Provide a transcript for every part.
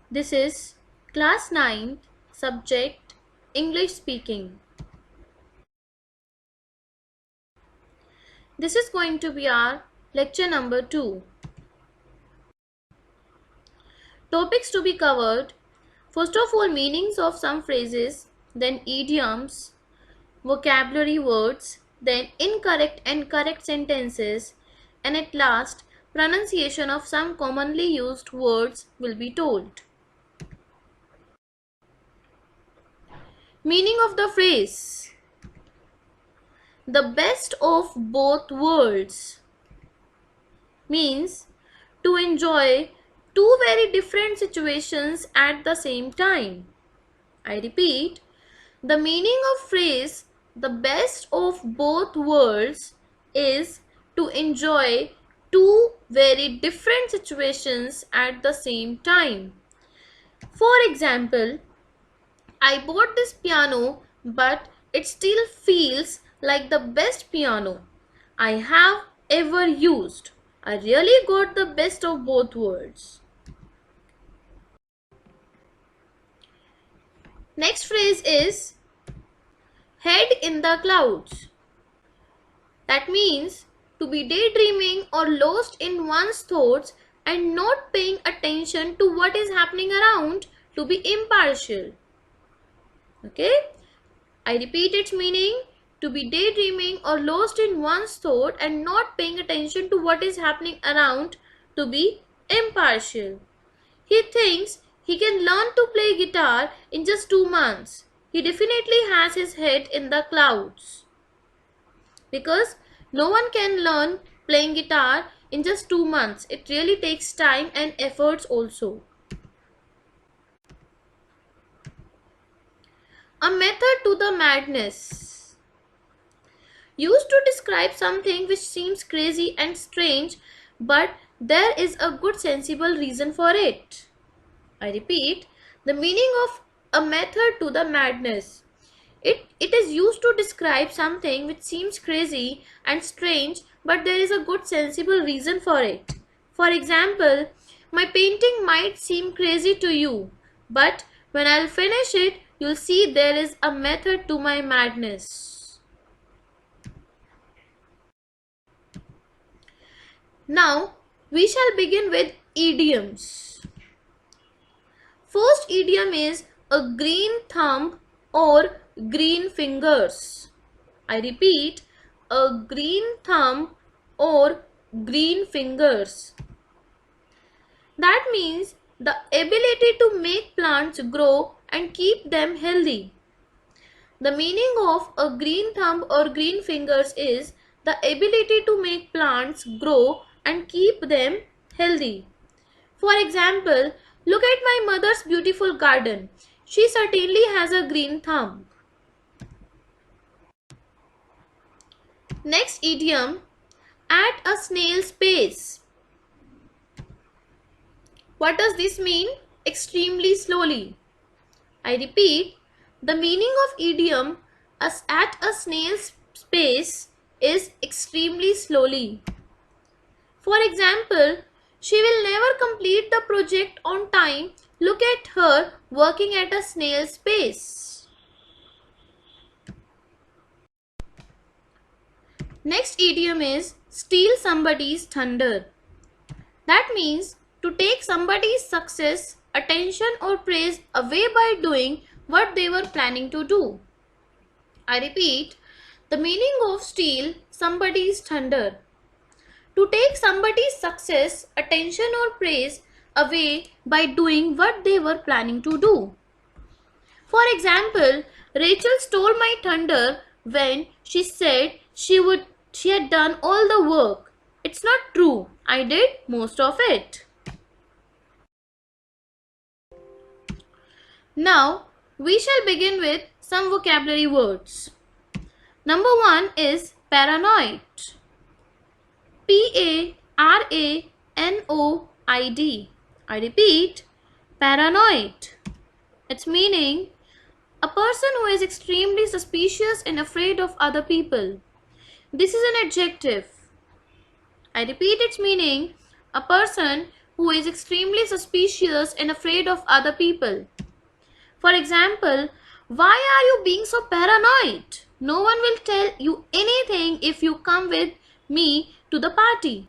This is class 9, subject English speaking. This is going to be our lecture number 2. Topics to be covered: first of all, meanings of some phrases, then idioms, vocabulary words, then incorrect and correct sentences, and at last, pronunciation of some commonly used words will be told. Meaning of the phrase: the best of both worlds means to enjoy two very different situations at the same time. I repeat, the meaning of phrase the best of both worlds is to enjoy two very different situations at the same time. For example, I bought this piano, but it still feels like the best piano I have ever used. I really got the best of both worlds. Next phrase is head in the clouds. That means to be daydreaming or lost in one's thoughts and not paying attention to what is happening around, to be impartial. Okay? I repeat its meaning: to be daydreaming or lost in one's thought and not paying attention to what is happening around, to be impartial. He thinks he can learn to play guitar in just 2 months. He definitely has his head in the clouds. Because no one can learn playing guitar in just 2 months. It really takes time and efforts also. A method to the madness. Used to describe something which seems crazy and strange, but there is a good sensible reason for it. I repeat, the meaning of a method to the madness. It is used to describe something which seems crazy and strange, but there is a good sensible reason for it. For example, my painting might seem crazy to you, but when I'll finish it, you'll see there is a method to my madness. Now, we shall begin with idioms. First idiom is a green thumb or green fingers. I repeat, a green thumb or green fingers. That means the ability to make plants grow and keep them healthy. The meaning of a green thumb or green fingers is the ability to make plants grow and keep them healthy. For example, look at my mother's beautiful garden. She certainly has a green thumb. Next idiom, at a snail's pace. What does this mean? Extremely slowly. I repeat, the meaning of idiom as at a snail's pace is extremely slowly. For example, she will never complete the project on time. Look at her working at a snail's pace. Next idiom is steal somebody's thunder. That means to take somebody's success, attention or praise away by doing what they were planning to do. I repeat, the meaning of steal somebody's thunder. To take somebody's success, attention or praise away by doing what they were planning to do. For example, Rachel stole my thunder when she said she had done all the work. It's not true. I did most of it. Now, we shall begin with some vocabulary words. Number 1 is paranoid. P-A-R-A-N-O-I-D. I repeat, paranoid. Its meaning, a person who is extremely suspicious and afraid of other people. This is an adjective. I repeat its meaning, a person who is extremely suspicious and afraid of other people. For example, why are you being so paranoid? No one will tell you anything if you come with me to the party.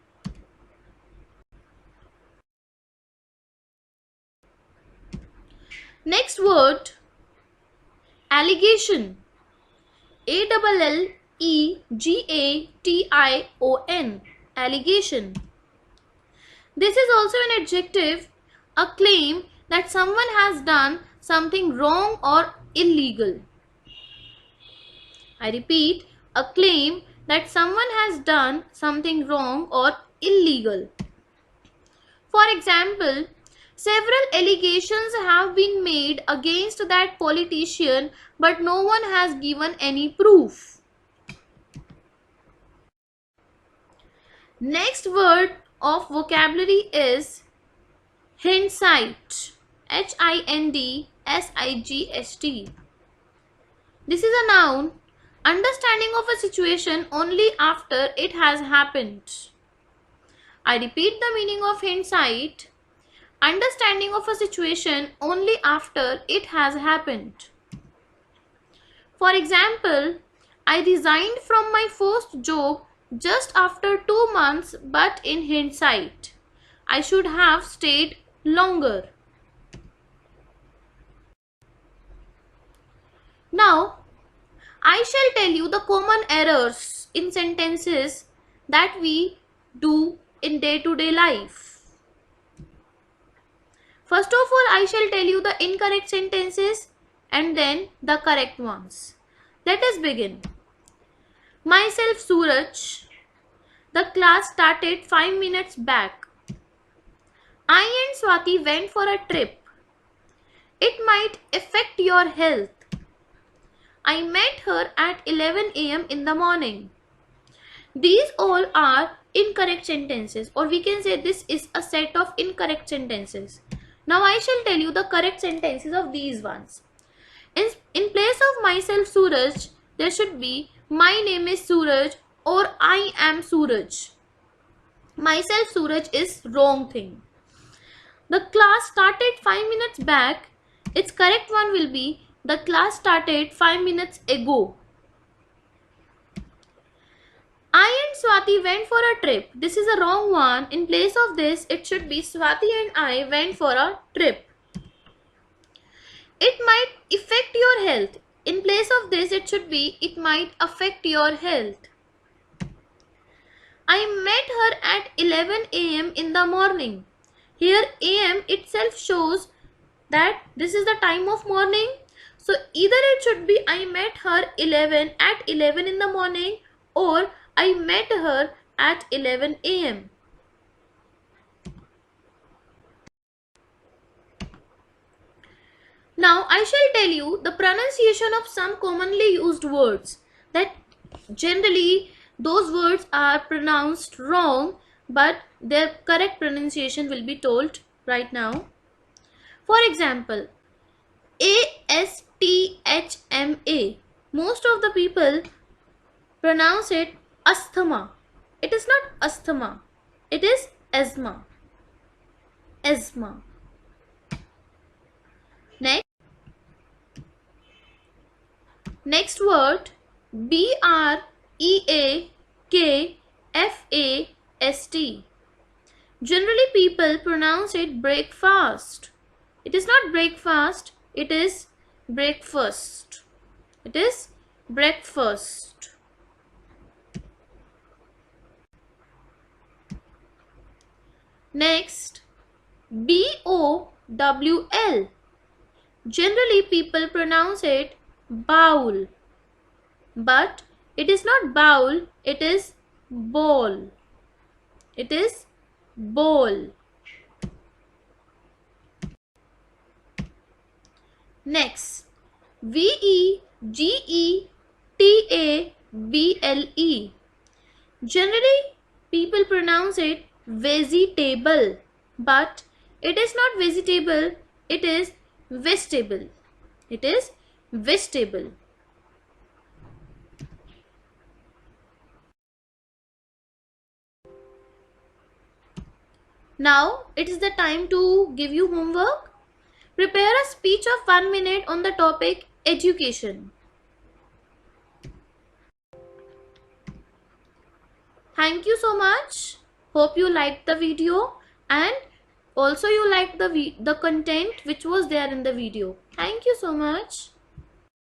Next word, allegation. Allegation. Allegation. This is also an adjective, a claim that someone has done something wrong or illegal. I repeat, a claim that someone has done something wrong or illegal. For example, several allegations have been made against that politician, but no one has given any proof. Next word of vocabulary is hindsight. Hindsight. This is a noun, understanding of a situation only after it has happened. I repeat the meaning of hindsight, understanding of a situation only after it has happened. For example, I resigned from my first job just after 2 months, but in hindsight, I should have stayed longer. Now, I shall tell you the common errors in sentences that we do in day-to-day life. First of all, I shall tell you the incorrect sentences and then the correct ones. Let us begin. Myself Suraj. The class started 5 minutes back. I and Swati went for a trip. It might affect your health. I met her at 11 a.m. in the morning. These all are incorrect sentences, or we can say this is a set of incorrect sentences. Now I shall tell you the correct sentences of these ones. In place of myself Suraj, there should be my name is Suraj or I am Suraj. Myself Suraj is wrong thing. The class started 5 minutes back. Its correct one will be the class started 5 minutes ago. I and Swati went for a trip. This is a wrong one. In place of this, it should be Swati and I went for a trip. It might affect your health. In place of this, it should be it might affect your health. I met her at 11 a.m. in the morning. Here a.m. itself shows that this is the time of morning. So either it should be I met her at 11 in the morning, or I met her at 11 a.m. Now I shall tell you the pronunciation of some commonly used words, that generally those words are pronounced wrong, but their correct pronunciation will be told right now. For example, asthma. Most of the people pronounce it asthma. It is not asthma. It is asthma. Asthma. Next word, breakfast. Generally people pronounce it breakfast. It is not breakfast, it is breakfast. It is breakfast. Next, bowl. Generally people pronounce it bowl, but it is not bowl, it is bowl. It is bowl. Next, vegetable. Generally people pronounce it vegetable, but it is not vegetable, it is vegetable. It is vegetable. Now it is the time to give you homework. Prepare a speech of 1 minute on the topic education. Thank you so much. Hope you liked the video and also you liked the content which was there in the video. Thank you so much.